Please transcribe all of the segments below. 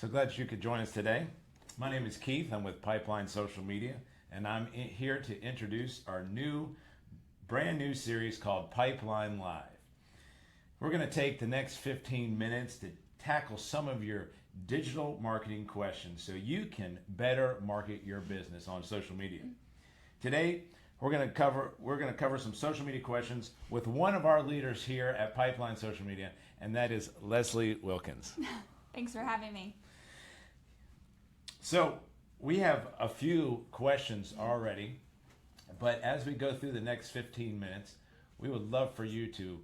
So glad you could join us today. My name is Keith. I'm with Pipeline Social Media, and I'm here to introduce our brand new series called Pipeline Live. We're going to take the next 15 minutes to tackle some of your digital marketing questions so you can better market your business on social media. Today, we're going to cover some social media questions with one of our leaders here at Pipeline Social Media, and that is Leslie Wilkins. Thanks for having me. So we have a few questions already, but as we go through the next 15 minutes, we would love for you to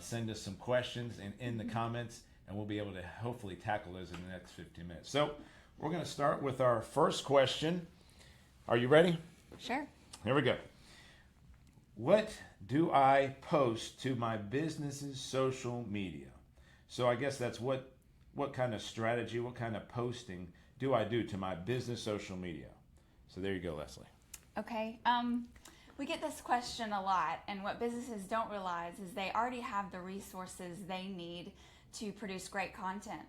send us some questions in the comments, and we'll be able to hopefully tackle those in the next 15 minutes. So we're going to start with our first question. Are you ready? Sure. Here we go. What do I post to my business's social media? So I guess that's what kind of strategy, what kind of posting do I do to my business social media? So there you go, Leslie. Okay. We get this question a lot, and what businesses don't realize is they already have the resources they need to produce great content.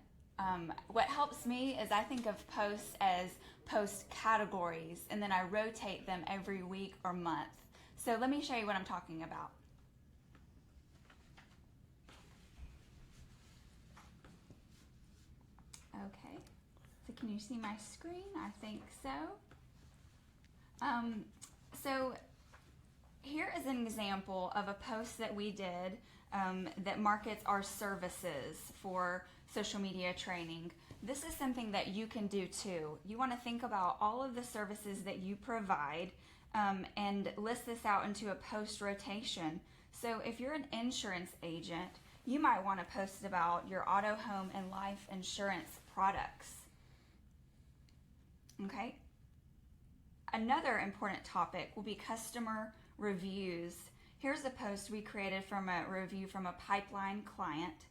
What helps me is I think of posts as post categories, and then I rotate them every week or month. So let me show you what I'm talking about. Okay. So can you see my screen? I think so. So here is an example of a post that we did that markets our services for social media training. This is something that you can do too. You want to think about all of the services that you provide and list this out into a post rotation. So if you're an insurance agent, you might want to post about your auto, home, and life insurance products. Okay. Another important topic will be customer reviews. Here's a post we created from a review from a pipeline client.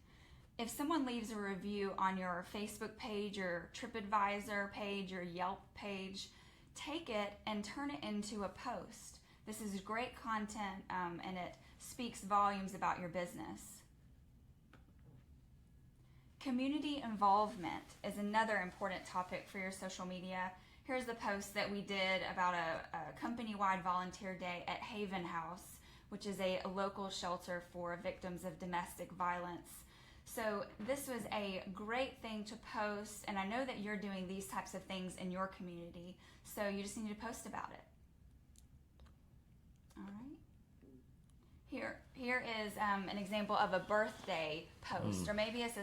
If someone leaves a review on your Facebook page, your TripAdvisor page, your Yelp page, take it and turn it into a post. This is great content and it speaks volumes about your business. Community involvement is another important topic for your social media. Here's the post that we did about a company-wide volunteer day at Haven House, which is a local shelter for victims of domestic violence. So this was a great thing to post, and I know that you're doing these types of things in your community, so you just need to post about it. All right. Here is an example of a birthday post, or maybe it's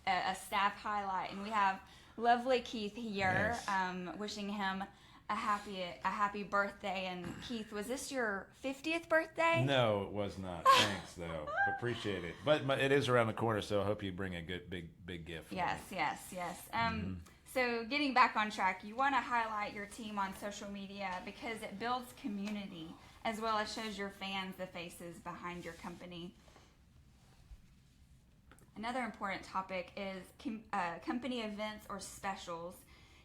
a staff highlight, and we have lovely Keith here, yes. Wishing him a happy birthday. And Keith, was this your 50th birthday? No, it was not. Thanks, though. Appreciate it. But it is around the corner, so I hope you bring a good big gift. Yes. So getting back on track, you want to highlight your team on social media because it builds community as well as shows your fans the faces behind your company. Another important topic is company events or specials.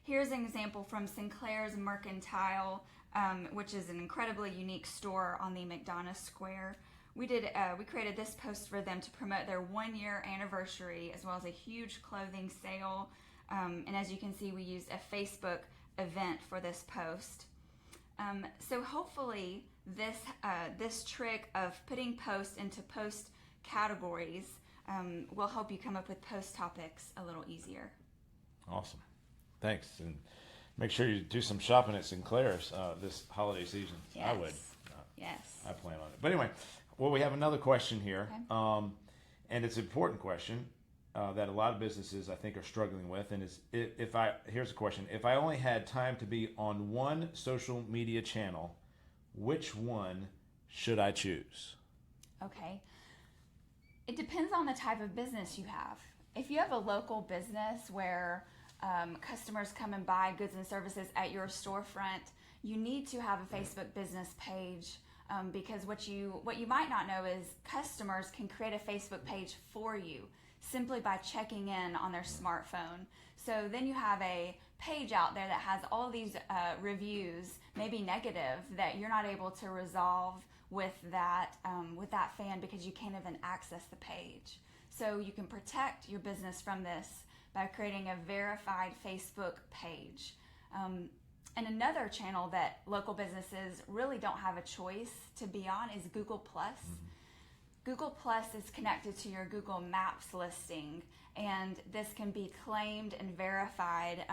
Here's an example from Sinclair's Mercantile, which is an incredibly unique store on the McDonough Square. We created this post for them to promote their 1-year anniversary as well as a huge clothing sale. And as you can see, we used a Facebook event for this post. So hopefully this trick of putting posts into post categories will help you come up with post topics a little easier. Awesome. Thanks. And make sure you do some shopping at Sinclair's this holiday season. Yes. I would. Yes. I plan on it. But anyway, we have another question here. Okay. And it's an important question that a lot of businesses, I think, are struggling with. And here's a question. If I only had time to be on one social media channel, which one should I choose? Okay. It depends on the type of business you have. If you have a local business where customers come and buy goods and services at your storefront, you need to have a Facebook business page because what you might not know is customers can create a Facebook page for you simply by checking in on their smartphone. So then you have a page out there that has all these reviews, maybe negative, that you're not able to resolve with that fan because you can't even access the page. So you can protect your business from this by creating a verified Facebook page. And another channel that local businesses really don't have a choice to be on is Google Plus. Google Plus is connected to your Google Maps listing, and this can be claimed and verified.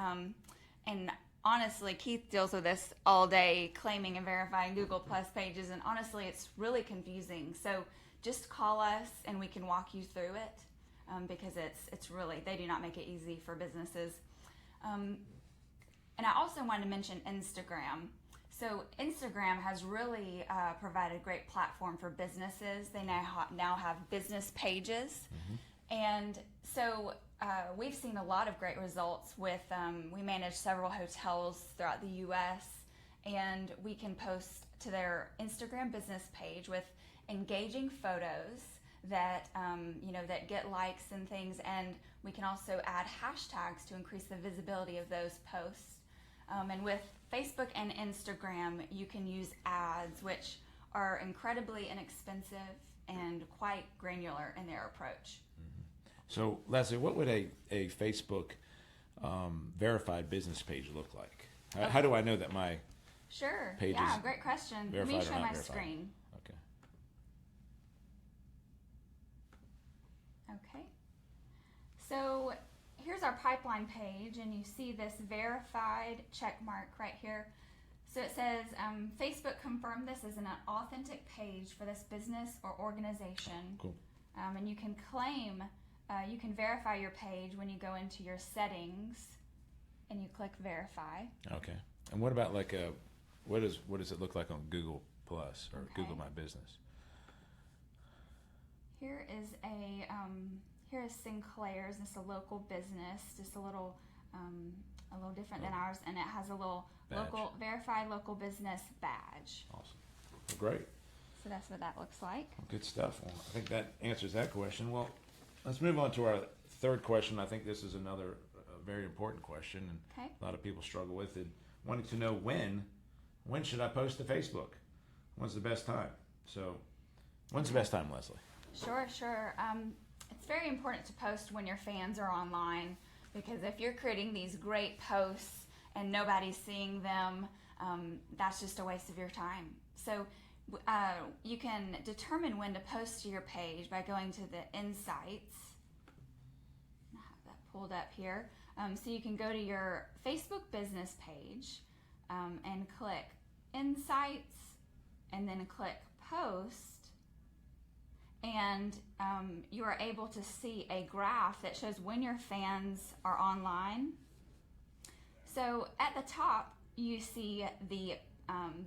And honestly, Keith deals with this all day, claiming and verifying Google Plus pages, and honestly, it's really confusing. So just call us and we can walk you through it, because it's really, they do not make it easy for businesses. And I also wanted to mention Instagram. So Instagram has really provided a great platform for businesses. They now have business pages. And so we've seen a lot of great results with, we manage several hotels throughout the U.S., and we can post to their Instagram business page with engaging photos that, that get likes and things. And we can also add hashtags to increase the visibility of those posts. And with Facebook and Instagram, you can use ads, which are incredibly inexpensive and quite granular in their approach. So, Leslie, what would a Facebook verified business page look like? How do I know that my page is great question. Let verified me or show not my verified? screen. Okay. Okay. So here's our pipeline page, and you see this verified check mark right here. So it says, Facebook confirmed this as an authentic page for this business or organization. Cool. And you can claim, you can verify your page when you go into your settings and you click verify. Okay. And what about like what does it look like on Google Plus or Google My Business? Here is here is Sinclair's. It's a local business, just a little different than ours, and it has a little badge. verified local business badge. Awesome. Well, great. So that's what that looks like. Well, good stuff. Well, I think that answers that question. Well, let's move on to our third question. I think this is another very important question, and Okay. a lot of people struggle with it. Wanting to know when should I post to Facebook? When's the best time? So, when's the best time, Leslie? Sure. It's very important to post when your fans are online, because if you're creating these great posts and nobody's seeing them, that's just a waste of your time. So you can determine when to post to your page by going to the Insights. I have that pulled up here. So you can go to your Facebook business page and click Insights and then click Post. And you are able to see a graph that shows when your fans are online. So at the top, you see the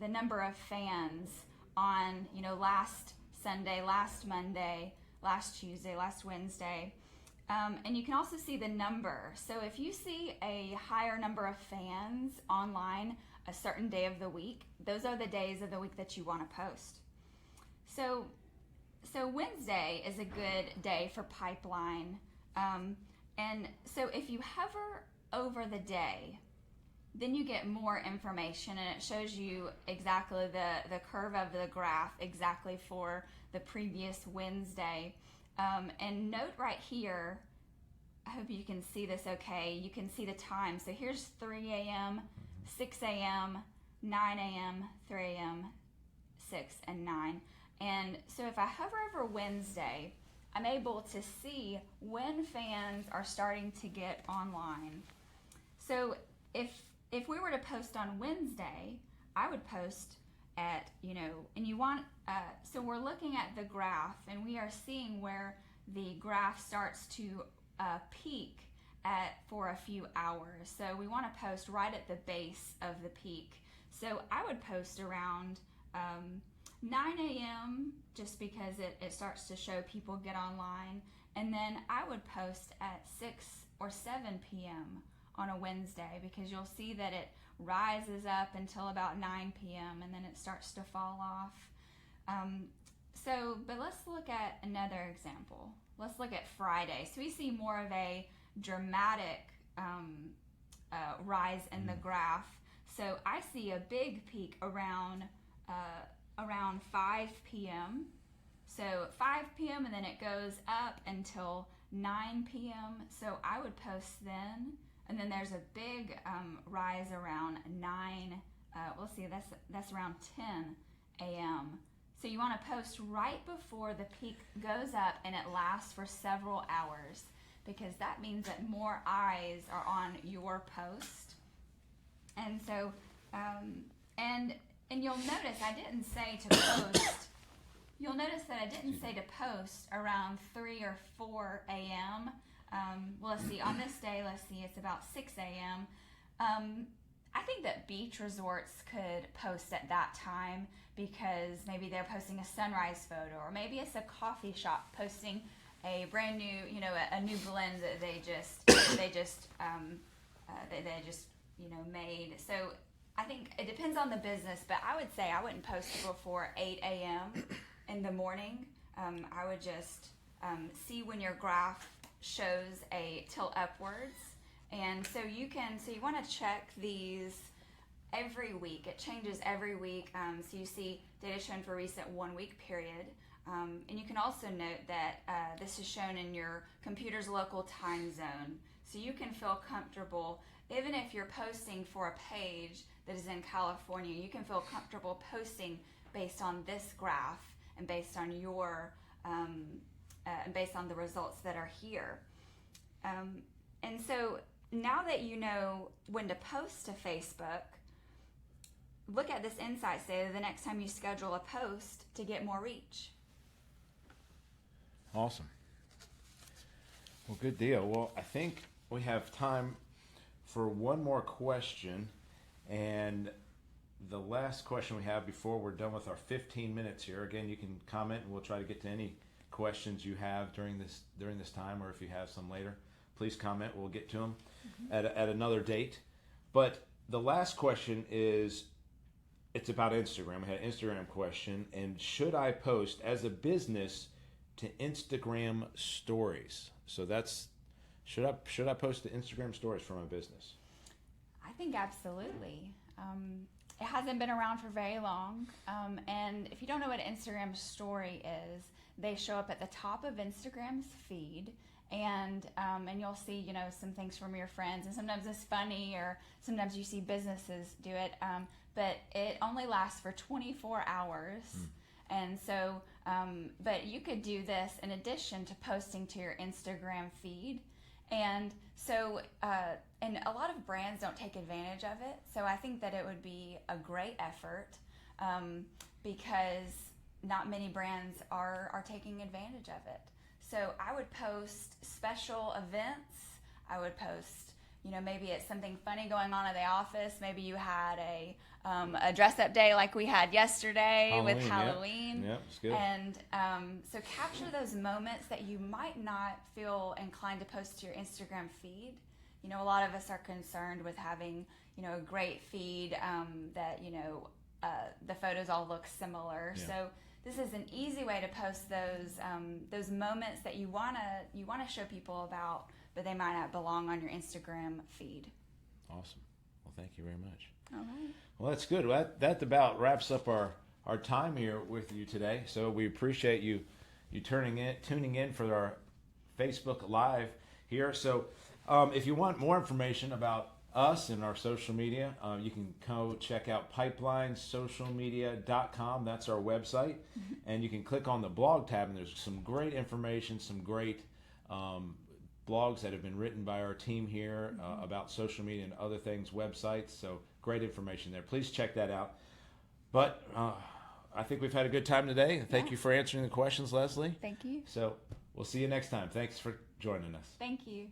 number of fans on, last Sunday, last Monday, last Tuesday, last Wednesday. And you can also see the number. So if you see a higher number of fans online a certain day of the week, those are the days of the week that you want to post. So Wednesday is a good day for pipeline. And so if you hover over the day, then you get more information, and it shows you exactly the curve of the graph exactly for the previous Wednesday. And note right here, I hope you can see this okay, you can see the time. So here's 3 a.m., 6 a.m., 9 a.m., 3 a.m., 6 and 9. And so if I hover over Wednesday, I'm able to see when fans are starting to get online. So if we were to post on Wednesday, I would post at, and you want, so we're looking at the graph, and we are seeing where the graph starts to peak for a few hours. So we want to post right at the base of the peak. So I would post around 9 a.m. just because it starts to show people get online. And then I would post at 6 or 7 p.m. on a Wednesday, because you'll see that it rises up until about 9 p.m. and then it starts to fall off. But let's look at another example. Let's look at Friday. So we see more of a dramatic rise in the graph. So I see a big peak around 5 p.m. So 5 p.m. and then it goes up until 9 p.m. So I would post then, and then there's a big rise around 9. We'll see. That's around 10 a.m. So you want to post right before the peak goes up, and it lasts for several hours, because that means that more eyes are on your post. And so, and you'll notice I didn't say to post. You'll notice that I didn't say to post around 3 or 4 a.m. Well, let's see. On this day, it's about 6 a.m. I think that beach resorts could post at that time, because maybe they're posting a sunrise photo, or maybe it's a coffee shop posting a brand new, a new blend that they just made. So I think it depends on the business, but I would say I wouldn't post before 8 a.m. in the morning. I would just see when your graph shows a tilt upwards, and so you want to check these every week. It changes every week, so you see data shown for a recent 1 week period. And you can also note that this is shown in your computer's local time zone, so you can feel comfortable. Even if you're posting for a page that is in California, you can feel comfortable posting based on this graph and based on your based on the results that are here. And so now that you know when to post to Facebook, look at this insight data the next time you schedule a post to get more reach. Awesome. Well, good deal. Well, I think we have time for one more question, and the last question we have before we're done with our 15 minutes here. Again, you can comment, and we'll try to get to any questions you have during this time, or if you have some later, please comment. We'll get to them at another date. But the last question is, it's about Instagram. We had an Instagram question, and should I post as a business to Instagram stories? So that's, should I post to Instagram stories for my business? I think absolutely. It hasn't been around for very long, and if you don't know what an Instagram story is, they show up at the top of Instagram's feed, and you'll see some things from your friends, and sometimes it's funny, or sometimes you see businesses do it, but it only lasts for 24 hours. And so, but you could do this in addition to posting to your Instagram feed. And so, and a lot of brands don't take advantage of it. So I think that it would be a great effort, because not many brands are taking advantage of it. So I would post special events. I would post, maybe it's something funny going on at the office. Maybe you had a dress-up day like we had yesterday with Halloween. Yep, it's good. And so capture those moments that you might not feel inclined to post to your Instagram feed. A lot of us are concerned with having, a great feed that, the photos all look similar. Yeah. So this is an easy way to post those moments that you wanna show people about, but they might not belong on your Instagram feed. Awesome. Well, thank you very much. All right. Well, that's good. Well, that about wraps up our time here with you today. So we appreciate you tuning in for our Facebook Live here. So if you want more information about us and our social media, you can go check out pipelinesocialmedia.com. That's our website. And you can click on the blog tab, and there's some great information, some great blogs that have been written by our team here about social media and other things, websites. So great information there. Please check that out. But I think we've had a good time today. Thank you for answering the questions, Leslie. Thank you. So we'll see you next time. Thanks for joining us. Thank you.